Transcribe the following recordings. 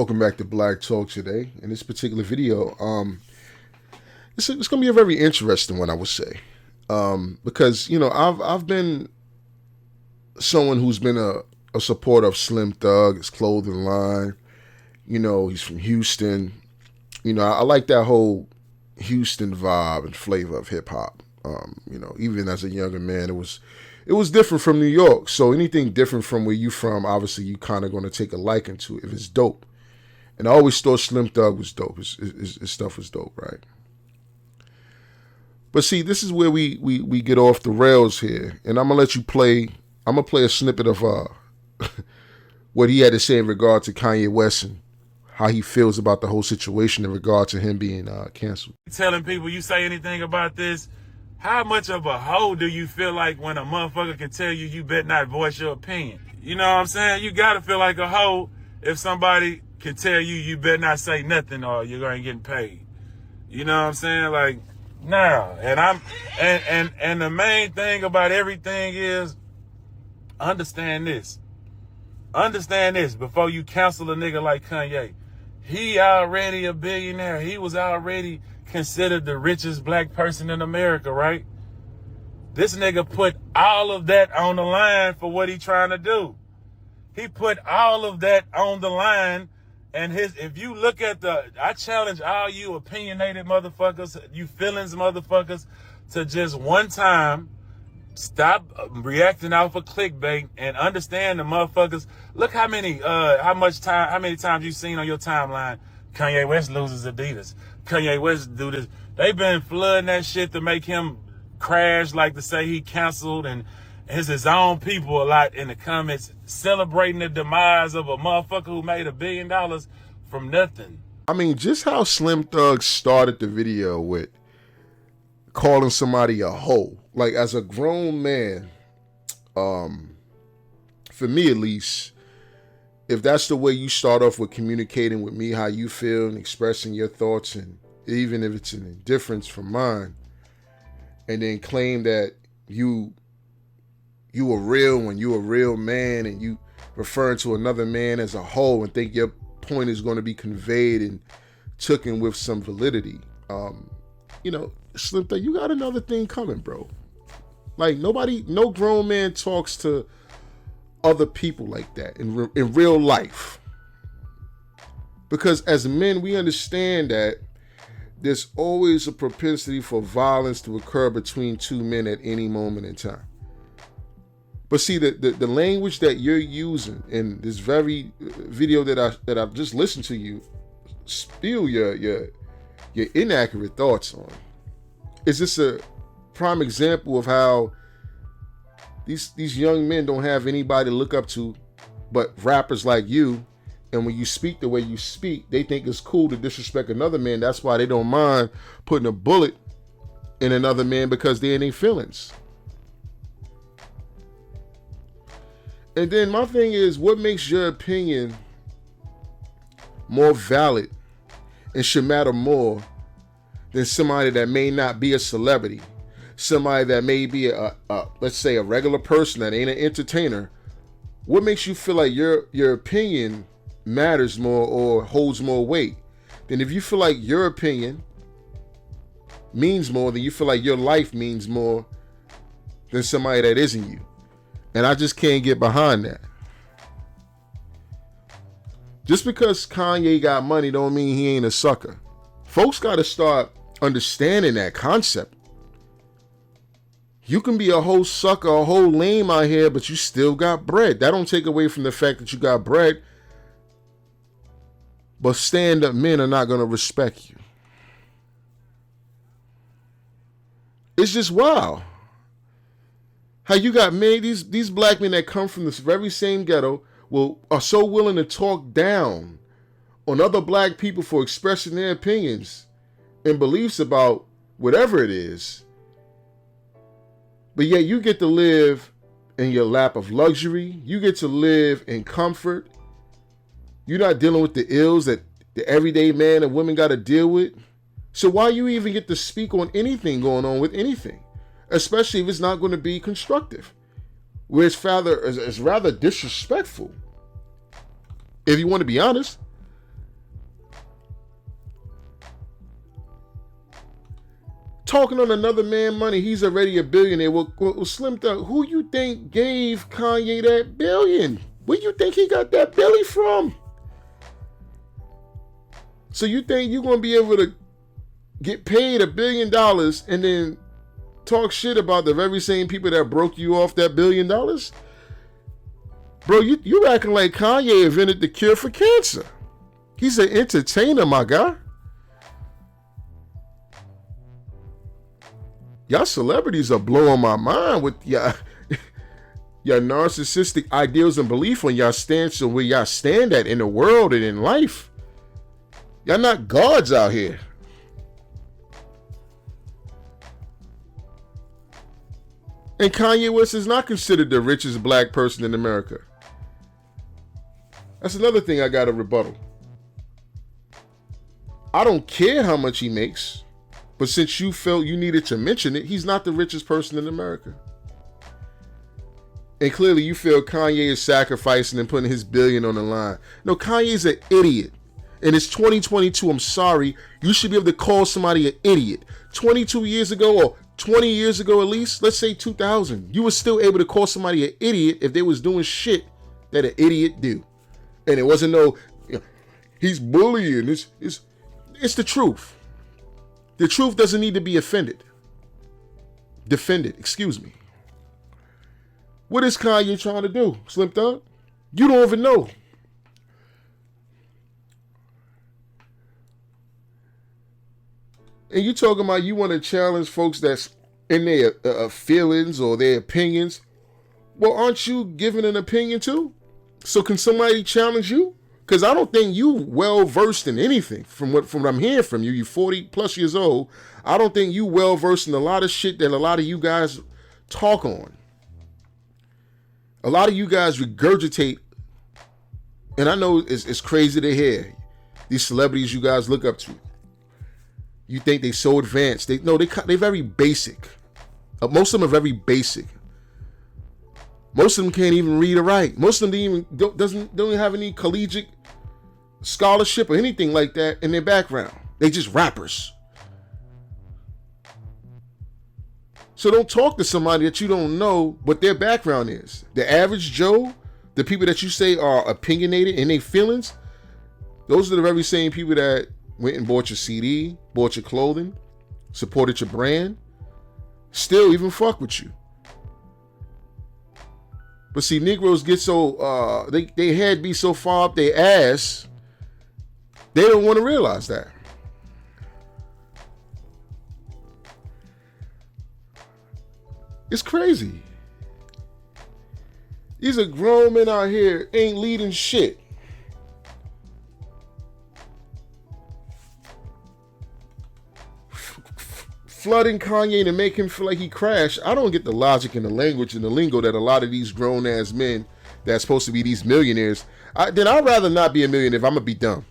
Welcome back to Black Talk today. In this particular video, it's going to be a very interesting one, I would say, because I've been someone who's been a supporter of Slim Thug, his clothing line. He's from Houston. I like that whole Houston vibe and flavor of hip hop. Even as a younger man, it was different from New York. So anything different from where you from, obviously you kind of going to take a liking to it if it's dope. And I always thought Slim Thug was dope. His stuff was dope, right? But see, this is where we get off the rails here. And I'm going to play a snippet of what he had to say in regard to Kanye West and how he feels about the whole situation in regard to him being canceled. Telling people you say anything about this, how much of a hoe do you feel like when a motherfucker can tell you you better not voice your opinion? You know what I'm saying? You got to feel like a hoe if somebody can tell you better not say nothing or you're going to get paid. You know what I'm saying? Like, nah. And the main thing about everything is understand this. Understand this before you cancel a nigga like Kanye. He already a billionaire. He was already considered the richest black person in America, right? This nigga put all of that on the line for what he trying to do. He put all of that on the line. And if you look at I challenge all you opinionated motherfuckers, you feelings motherfuckers, to just one time stop reacting off of clickbait and understand the motherfuckers. Look how many times you seen on your timeline, Kanye West loses Adidas. Kanye West do this. They've been flooding that shit to make him crash, like to say he canceled, and his own people a lot in the comments celebrating the demise of a motherfucker who made $1 billion from nothing. I mean, just how Slim Thug started the video with calling somebody a hoe. Like, as a grown man, for me at least, if that's the way you start off with communicating with me how you feel and expressing your thoughts, and even if it's an indifference from mine, and then claim that you a real man, and you referring to another man as a hoe and think your point is going to be conveyed and taken with some validity. Slim Thug, you got another thing coming, bro. Like, no grown man talks to other people like that in real life. Because as men, we understand that there's always a propensity for violence to occur between two men at any moment in time. But see, the language that you're using in this very video that I've just listened to you spill your inaccurate thoughts on, is this a prime example of how these young men don't have anybody to look up to but rappers like you, and when you speak the way you speak, they think it's cool to disrespect another man. That's why they don't mind putting a bullet in another man, because they're in their feelings. And then my thing is, what makes your opinion more valid and should matter more than somebody that may not be a celebrity, somebody that may be let's say a regular person that ain't an entertainer? What makes you feel like your opinion matters more or holds more weight than if you feel like your opinion means more, than you feel like your life means more than somebody that isn't you? And I just can't get behind that. Just because Kanye got money don't mean he ain't a sucker. Folks got to start understanding that concept. You can be a whole sucker, a whole lame out here, but you still got bread. That don't take away from the fact that you got bread. But stand-up men are not going to respect you. It's just wild. How you got made these black men that come from this very same ghetto are so willing to talk down on other black people for expressing their opinions and beliefs about whatever it is. But yet you get to live in your lap of luxury. You get to live in comfort. You're not dealing with the ills that the everyday man and women got to deal with. So why you even get to speak on anything going on with anything? Especially if it's not going to be constructive, where it's rather disrespectful. If you want to be honest, talking on another man's money. He's already a billionaire. Well, Slim Thug, who you think gave Kanye that billion? Where you think he got that billy from? So you think you're going to be able to get paid $1 billion and then talk shit about the very same people that broke you off that $1 billion? Bro, you acting like Kanye invented the cure for cancer. He's an entertainer, my guy. Y'all celebrities are blowing my mind with your narcissistic ideals and belief on y'all stance and where y'all stand at in the world and in life. Y'all not gods out here. And Kanye West is not considered the richest black person in America. That's another thing I got to rebuttal. I don't care how much he makes, but since you felt you needed to mention it, he's not the richest person in America. And clearly you feel Kanye is sacrificing and putting his billion on the line. No, Kanye's an idiot. And it's 2022. I'm sorry. You should be able to call somebody an idiot. 22 years ago or 20 years ago at least, let's say 2000, you were still able to call somebody an idiot if they was doing shit that an idiot do. And it wasn't he's bullying. It's the truth. The truth doesn't need to be defended. Excuse me. What is Kanye trying to do, Slim Thug? You don't even know. And you talking about you want to challenge folks that's in their feelings or their opinions. Well, aren't you giving an opinion too? So can somebody challenge you? Because I don't think you well versed in anything. From what I'm hearing from you, you're 40 plus years old. I don't think you well versed in a lot of shit that a lot of you guys talk on. A lot of you guys regurgitate. And I know it's crazy to hear these celebrities you guys look up to. You think they so advanced. They're very basic. Most of them are very basic. Most of them can't even read or write. Most of them don't have any collegiate scholarship or anything like that in their background. They just rappers. So don't talk to somebody that you don't know what their background is. The average Joe, the people that you say are opinionated in their feelings, those are the very same people that went and bought your CD, bought your clothing, supported your brand, still even fuck with you. But see, Negroes get so, they head be so far up their ass, they don't want to realize that. It's crazy. These are grown men out here ain't leading shit. Flooding Kanye to make him feel like he crashed. I don't get the logic and the language and the lingo that a lot of these grown ass men that's supposed to be these millionaires. Then I'd rather not be a millionaire if I'm gonna be dumb.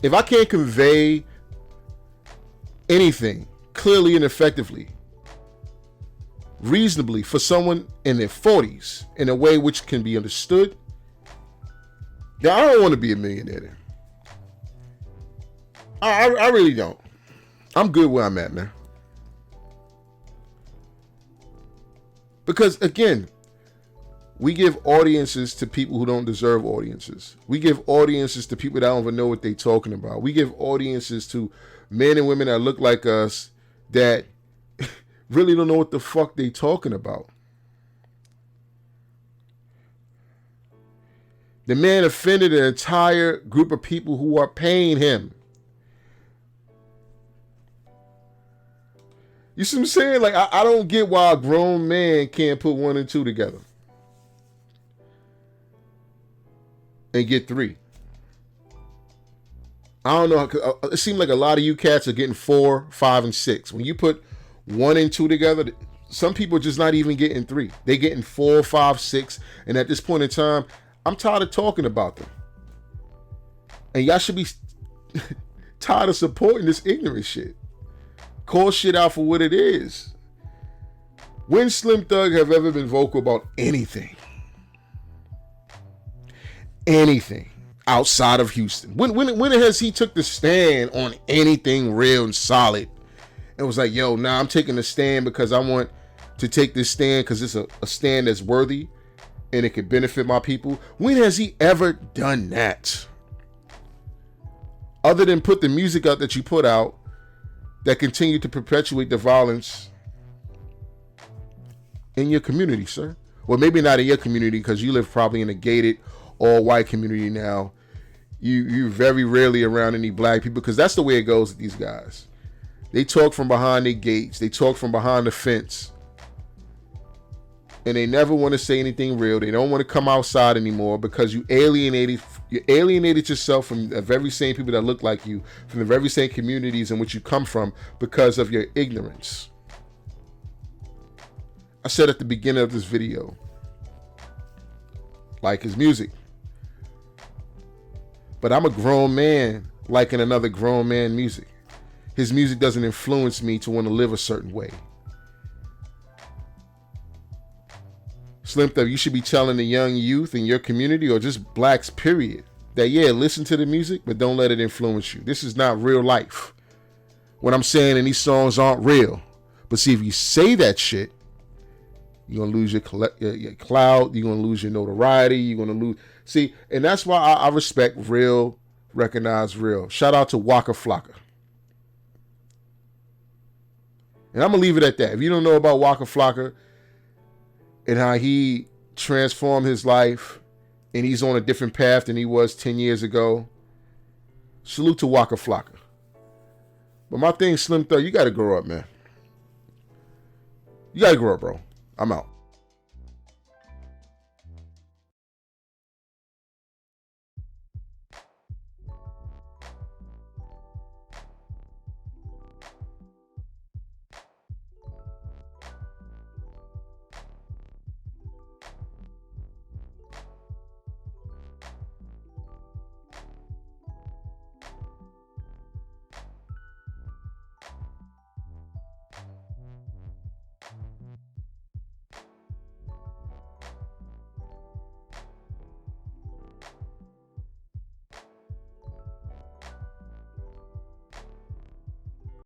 If I can't convey anything clearly and effectively, reasonably for someone in their 40s in a way which can be understood, then I don't want to be a millionaire. I really don't. I'm good where I'm at, man. Because again, we give audiences to people who don't deserve audiences. We give audiences to people that don't even know what they're talking about. We give audiences to men and women that look like us that really don't know what the fuck they talking about. The man offended an entire group of people who are paying him. You see what I'm saying? Like, I don't get why a grown man can't put 1 and 2 together and get 3. I don't know. It seems like a lot of you cats are getting 4, 5, and 6. When you put 1 and 2 together, some people are just not even getting 3. They're getting 4, 5, 6. And at this point in time, I'm tired of talking about them. And y'all should be tired of supporting this ignorant shit. Call shit out for what it is. When Slim Thug have ever been vocal about anything? Anything outside of Houston? When has he took the stand on anything real and solid and was like, yo, nah, I'm taking a stand because I want to take this stand because it's a stand that's worthy and it could benefit my people. When has he ever done that? Other than put the music out that you put out that continue to perpetuate the violence in your community, sir. Well, maybe not in your community because you live probably in a gated, all-white community now. You're very rarely around any black people because that's the way it goes with these guys. They talk from behind their gates. They talk from behind the fence. And they never want to say anything real. They don't want to come outside anymore because you alienated yourself from the very same people that look like you, from the very same communities in which you come from because of your ignorance. I said at the beginning of this video, like his music. But I'm a grown man liking another grown man music. His music doesn't influence me to want to live a certain way. Slim Thug, you should be telling the young youth in your community or just blacks, period, that yeah, listen to the music, but don't let it influence you. This is not real life. What I'm saying in these songs aren't real. But see, if you say that shit, you're going to lose your clout, you're going to lose your notoriety, you're going to lose... See, and that's why I respect real, recognize real. Shout out to Waka Flocka. And I'm going to leave it at that. If you don't know about Waka Flocka and how he transformed his life and he's on a different path than he was 10 years ago, salute to Waka Flocka. But my thing, Slim Thug, you got to grow up, man. You got to grow up, bro. I'm out.